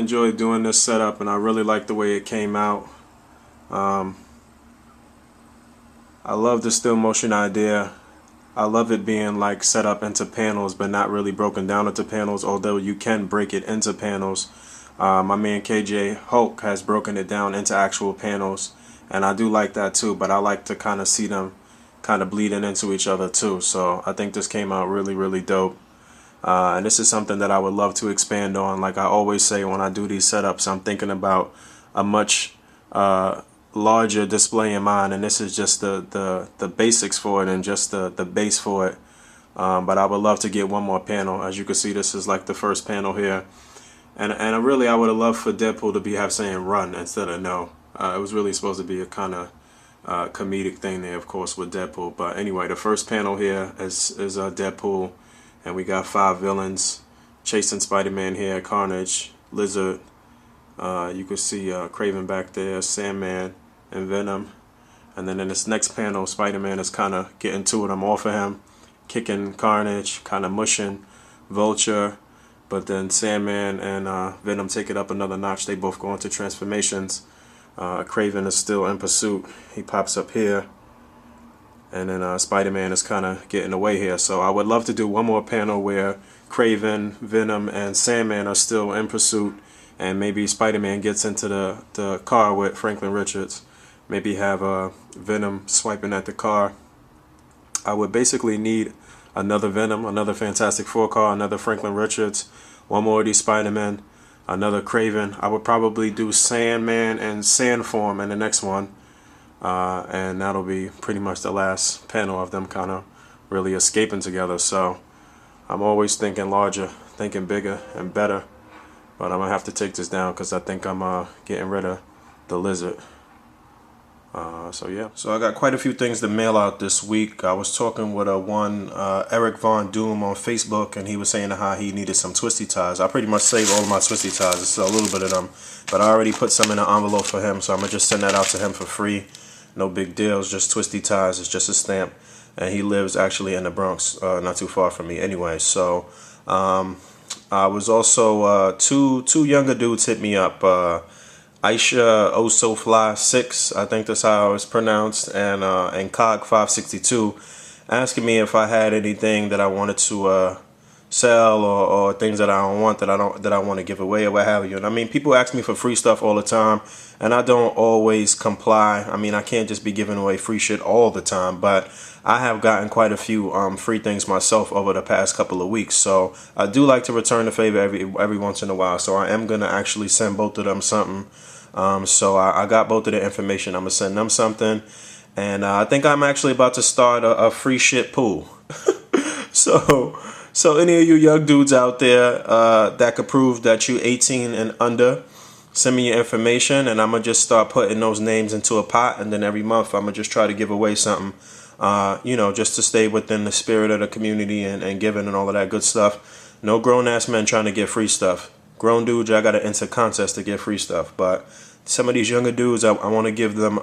enjoyed doing this setup, and I really like the way it came out. I love the still motion idea. I love it being like set up into panels but not really broken down into panels, although you can break it into panels. My man KJ Hulk has broken it down into actual panels, and I do like that too, but I like to kind of see them kind of bleeding into each other too. So I think this came out really dope. And this is something that I would love to expand on. Like I always say when I do these setups, I'm thinking about a much larger display in mind, and this is just the basics for it and just the base for it. But I would love to get one more panel. As you can see, this is like the first panel here, and really I would have loved for Deadpool to have saying run instead of no. It was really supposed to be a kind of comedic thing there, of course, with Deadpool. But anyway, the first panel here is Deadpool, and we got 5 villains chasing Spider-Man here: Carnage, Lizard, you can see Kraven back there, Sandman, and Venom. And then in this next panel, Spider-Man is kind of getting two of them off of him, kicking Carnage, kind of mushing Vulture. But then Sandman and Venom take it up another notch. They both go into transformations. Kraven is still in pursuit. He pops up here. And then Spider-Man is kind of getting away here. So I would love to do one more panel where Kraven, Venom, and Sandman are still in pursuit. And maybe Spider-Man gets into the car with Franklin Richards. Maybe have Venom swiping at the car. I would basically need another Venom, another Fantastic Four car, another Franklin Richards, one more of these Spider-Men, another Kraven. I would probably do Sandman and Sandform in the next one. And that'll be pretty much the last panel of them kind of really escaping together. So I'm always thinking larger, thinking bigger and better. But I'm going to have to take this down because I think I'm getting rid of the Lizard. So yeah. So I got quite a few things to mail out this week. I was talking with one Eric Von Doom on Facebook, and he was saying how he needed some twisty ties. I pretty much saved all of my twisty ties. It's a little bit of them. But I already put some in an envelope for him, so I'm going to just send that out to him for free. No big deals, just twisty ties. It's just a stamp. And he lives actually in the Bronx, not too far from me anyway. So I was also two younger dudes hit me up. Aisha Osofly 6, I think that's how it's pronounced, and Cog 562, asking me if I had anything that I wanted to sell or things that I don't want, that I want to give away or what have you. And I mean, people ask me for free stuff all the time, and I don't always comply. I mean, I can't just be giving away free shit all the time, but I have gotten quite a few free things myself over the past couple of weeks. So I do like to return the favor every once in a while. So I am gonna actually send both of them something. So I got both of the information. I'm gonna send them something, and I think I'm actually about to start a free shit pool. So any of you young dudes out there that could prove that you 18 and under, send me your information, and I'm gonna just start putting those names into a pot, and then every month I'm gonna just try to give away something. Just to stay within the spirit of the community and giving and all of that good stuff. No grown-ass men trying to get free stuff. Grown dudes, I got to enter contests to get free stuff. But some of these younger dudes, I want to give them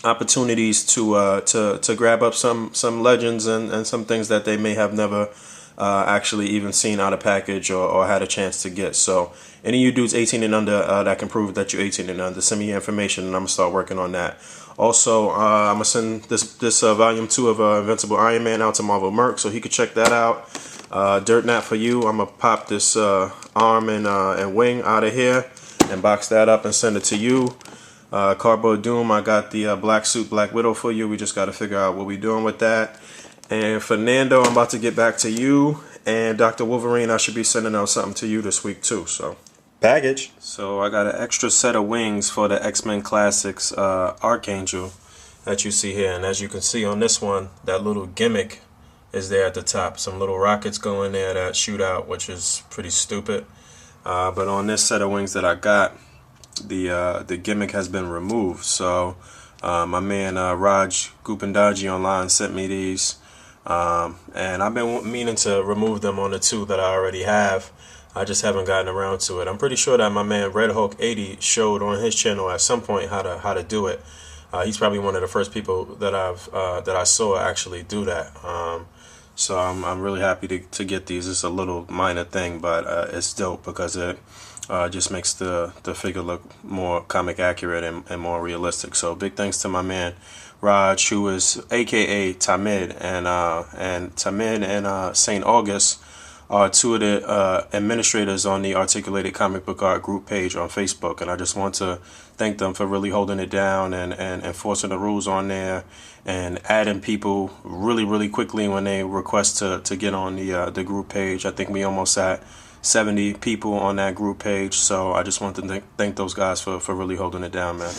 opportunities to grab up some legends and some things that they may have never actually even seen out of package or had a chance to get. So any of you dudes 18 and under that can prove that you're 18 and under, send me your information, and I'm going to start working on that. Also, I'm going to send this volume 2 of Invincible Iron Man out to Marvel Merc so he could check that out. Dirt Nap for you, I'm going to pop this arm and wing out of here and box that up and send it to you. Cardboard Doom, I got the Black Suit Black Widow for you. We just got to figure out what we're doing with that. And Fernando, I'm about to get back to you. And Dr. Wolverine, I should be sending out something to you this week too. So package. So I got an extra set of wings for the X-Men Classics Archangel that you see here. And as you can see on this one, that little gimmick is there at the top. Some little rockets go in there that shoot out, which is pretty stupid. But on this set of wings that I got, the gimmick has been removed. So my man Raj Gupandaji online sent me these. And I've been meaning to remove them on the 2 that I already have. I just haven't gotten around to it. I'm pretty sure that my man Red Hulk 80 showed on his channel at some point how to do it. He's probably one of the first people that I saw actually do that. So I'm really happy to get these. It's a little minor thing, but it's dope because it just makes the figure look more comic accurate and more realistic. So big thanks to my man Raj, who is AKA Tamid, and Tamid and St. August are two of the administrators on the Articulated Comic Book Art group page on Facebook, and I just want to thank them for really holding it down and enforcing the rules on there and adding people really quickly when they request to get on the group page. I think we almost at 70 people on that group page, so I just want to thank those guys for really holding it down, man.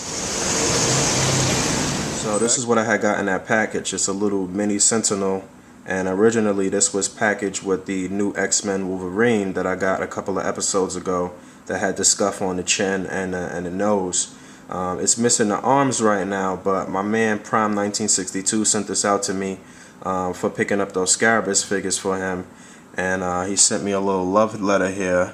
So this is what I had got in that package. It's a little mini Sentinel. And originally this was packaged with the new X-Men Wolverine that I got a couple of episodes ago that had the scuff on the chin and the nose. It's missing the arms right now, but my man Prime 1962 sent this out to me for picking up those Scarabus figures for him. And he sent me a little love letter here.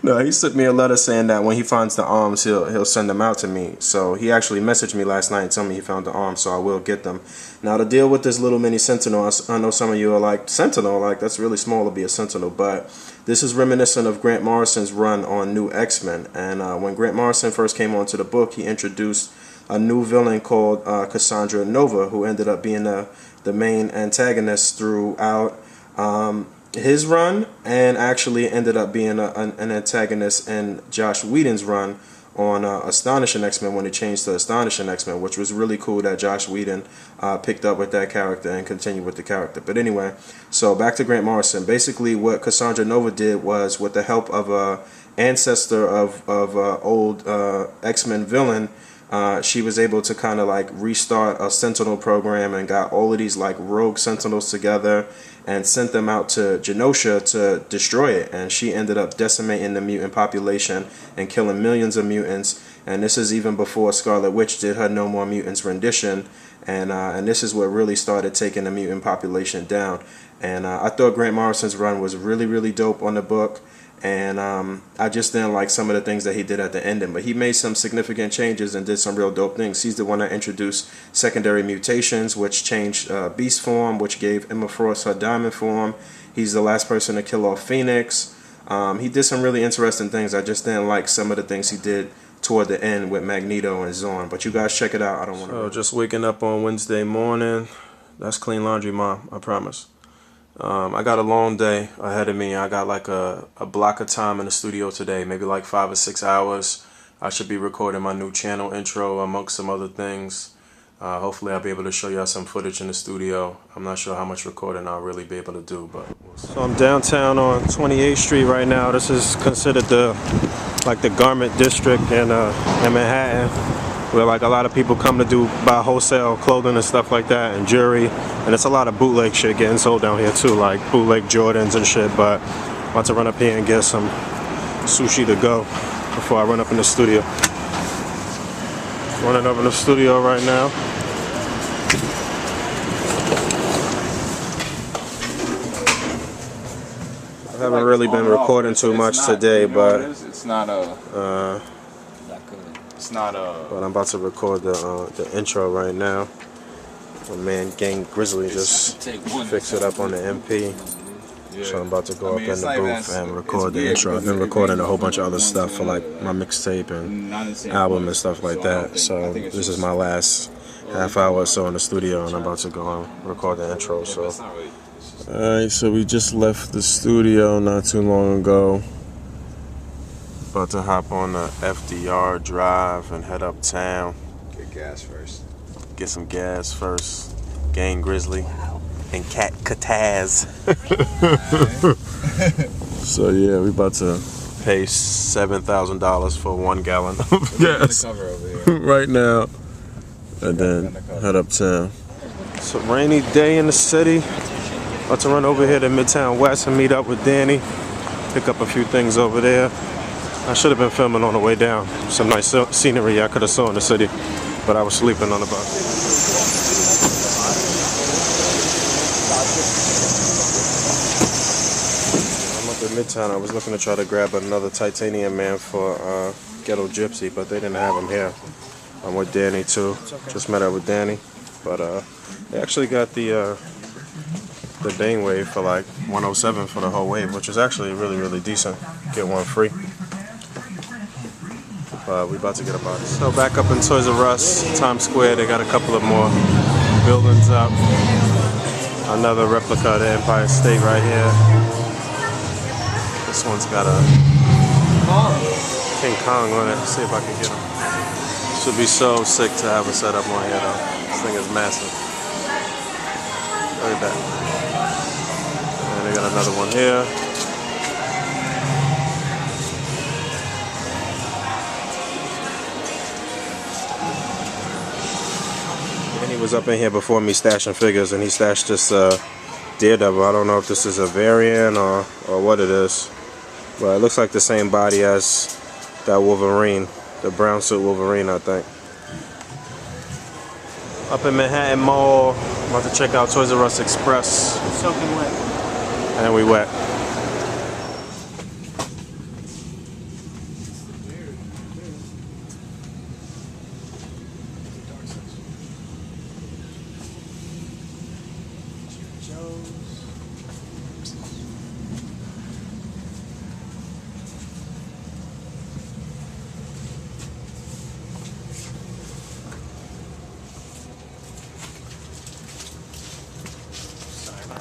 No, he sent me a letter saying that when he finds the arms, he'll send them out to me. So he actually messaged me last night and told me he found the arms, so I will get them. Now, to deal with this little mini Sentinel, I know some of you are like, Sentinel? Like, that's really small to be a Sentinel. But this is reminiscent of Grant Morrison's run on New X-Men. And when Grant Morrison first came onto the book, he introduced a new villain called Cassandra Nova, who ended up being the main antagonist throughout his run, and actually ended up being an antagonist in Josh Whedon's run on Astonishing X-Men when it changed to Astonishing X-Men, which was really cool that Josh Whedon picked up with that character and continued with the character. But anyway, so back to Grant Morrison. Basically what Cassandra Nova did was, with the help of a ancestor of old X-Men villain, she was able to kind of like restart a Sentinel program and got all of these like rogue Sentinels together and sent them out to Genosha to destroy it. And she ended up decimating the mutant population and killing millions of mutants. And this is even before Scarlet Witch did her No More Mutants rendition. And this is what really started taking the mutant population down. And I thought Grant Morrison's run was really dope on the book. And I just didn't like some of the things that he did at the ending. But he made some significant changes and did some real dope things. He's the one that introduced secondary mutations, which changed Beast form, which gave Emma Frost her diamond form. He's the last person to kill off Phoenix. He did some really interesting things. I just didn't like some of the things he did toward the end with Magneto and Zorn. But you guys check it out. I don't want to... So just waking up on Wednesday morning. That's clean laundry, Mom. I promise. I got a long day ahead of me. I got like a block of time in the studio today, maybe like 5 or 6 hours. I should be recording my new channel intro amongst some other things. Hopefully I'll be able to show y'all some footage in the studio. I'm not sure how much recording I'll really be able to do, but we'll see. So I'm downtown on 28th Street right now. This is considered the garment district in Manhattan, where like a lot of people come to buy wholesale clothing and stuff like that, and jewelry, and it's a lot of bootleg shit getting sold down here too, like bootleg Jordans and shit. But I'm about to run up here and get some sushi to go before I run up in the studio. Running up in the studio right now. I haven't really been recording too much today, but it's not a. But I'm about to record the intro right now. My man Gang Grizzly just fixed it up on the MP. So I'm about to go up in the booth and record the intro. I've been recording a whole bunch of other stuff for like my mixtape and album and stuff like that. So this is my last half hour or so in the studio, and I'm about to go and record the intro. So alright, so we just left the studio not too long ago. About to hop on the FDR drive and head uptown. Get gas first. Get some gas first. Gang Grizzly and Cat Kataz. So yeah, we about to pay $7,000 for 1 gallon of gas right now, and then head uptown. It's a rainy day in the city. About to run over here to Midtown West and meet up with Danny. Pick up a few things over there. I should have been filming on the way down. Some nice scenery I could have saw in the city, but I was sleeping on the bus. I'm up in Midtown. I was looking to try to grab another Titanium Man for Ghetto Gypsy, but they didn't have him here. I'm with Danny too. Just met up with Danny, but they actually got the the Bane wave for like 107 for the whole wave, which is actually really decent. Get one free. We about to get a box. So back up in Toys R Us, Times Square, they got a couple of more buildings up. Another replica of the Empire State right here. This one's got a King Kong on it. Let's see if I can get him. Should be so sick to have a setup on here though. This thing is massive. Look at that. And they got another one here. And he was up in here before me stashing figures, and he stashed this Daredevil. I don't know if this is a variant or what it is, but it looks like the same body as that Wolverine, the brown suit Wolverine, I think. Up in Manhattan Mall, I'm about to check out Toys R Us Express. Soaking wet. And we wet.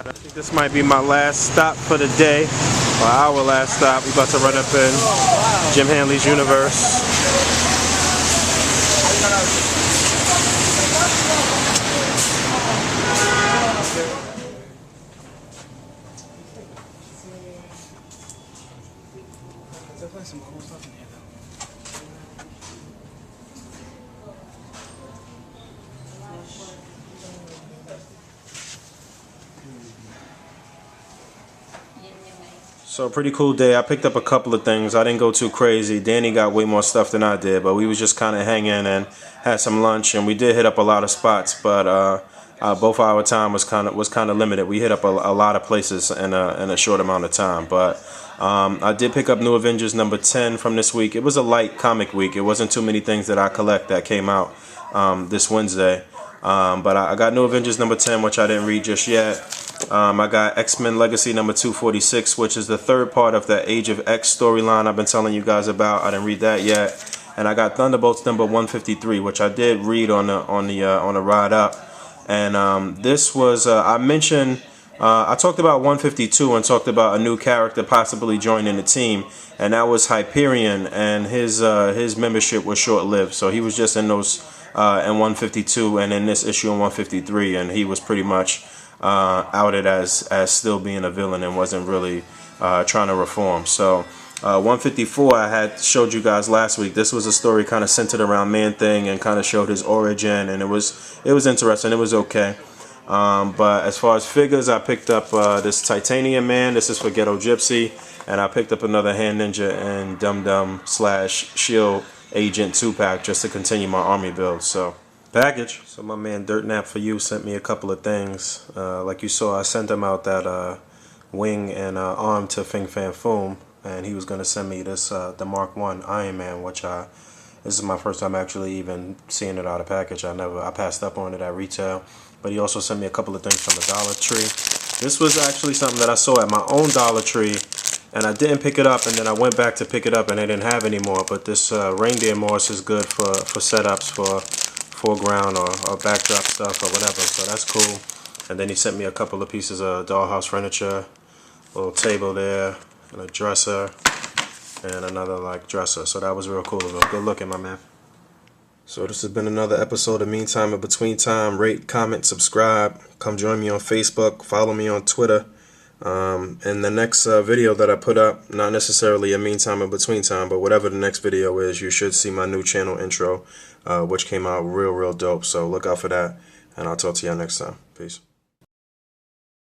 I think this might be my last stop for the day, or our last stop. We're about to run up in Jim Hanley's universe. Definitely some cool stuff in here though. So pretty cool day. I picked up a couple of things. I didn't go too crazy. Danny got way more stuff than I did, but we was just kind of hanging and had some lunch, and we did hit up a lot of spots, but both our time was kind of limited. We hit up a lot of places in a short amount of time, but I did pick up New Avengers number 10 from this week. It was a light comic week. It wasn't too many things that I collect that came out this Wednesday, but I got New Avengers number 10, which I didn't read just yet. I got X-Men Legacy number 246, which is the third part of the Age of X storyline I've been telling you guys about. I didn't read that yet. And I got Thunderbolts number 153, which I did read on the ride up. And this was I mentioned I talked about 152 and talked about a new character possibly joining the team, and that was Hyperion, and his membership was short-lived. So he was just in those in 152 and in this issue in 153, and he was pretty much outed as still being a villain and wasn't really trying to reform. So 154 I had showed you guys last week. This was a story kind of centered around Man-Thing and kind of showed his origin, and it was interesting. It was okay. But as far as figures, I picked up this Titanium Man. This is for Ghetto Gypsy, and I picked up another Hand Ninja and Dum Dum / Shield Agent 2-pack just to continue my army build. So package. So my man Dirt Nap for You sent me a couple of things. Like you saw, I sent him out that wing and arm to Fing Fan Foom, and he was gonna send me this the Mark 1 Iron Man, which this is my first time actually even seeing it out of package. I passed up on it at retail. But he also sent me a couple of things from the Dollar Tree. This was actually something that I saw at my own Dollar Tree, and I didn't pick it up, and then I went back to pick it up and they didn't have any more. But this reindeer Morse is good for setups for foreground or backdrop stuff or whatever, so that's cool. And then he sent me a couple of pieces of dollhouse furniture, a little table there, and a dresser, and another like dresser. So that was real cool of him. Good looking, my man. So this has been another episode of Meantime in Between Time. Rate, comment, subscribe. Come join me on Facebook. Follow me on Twitter. And the next video that I put up, not necessarily a Meantime in Between Time, but whatever the next video is, you should see my new channel intro, which came out real dope. So look out for that, and I'll talk to y'all next time. Peace.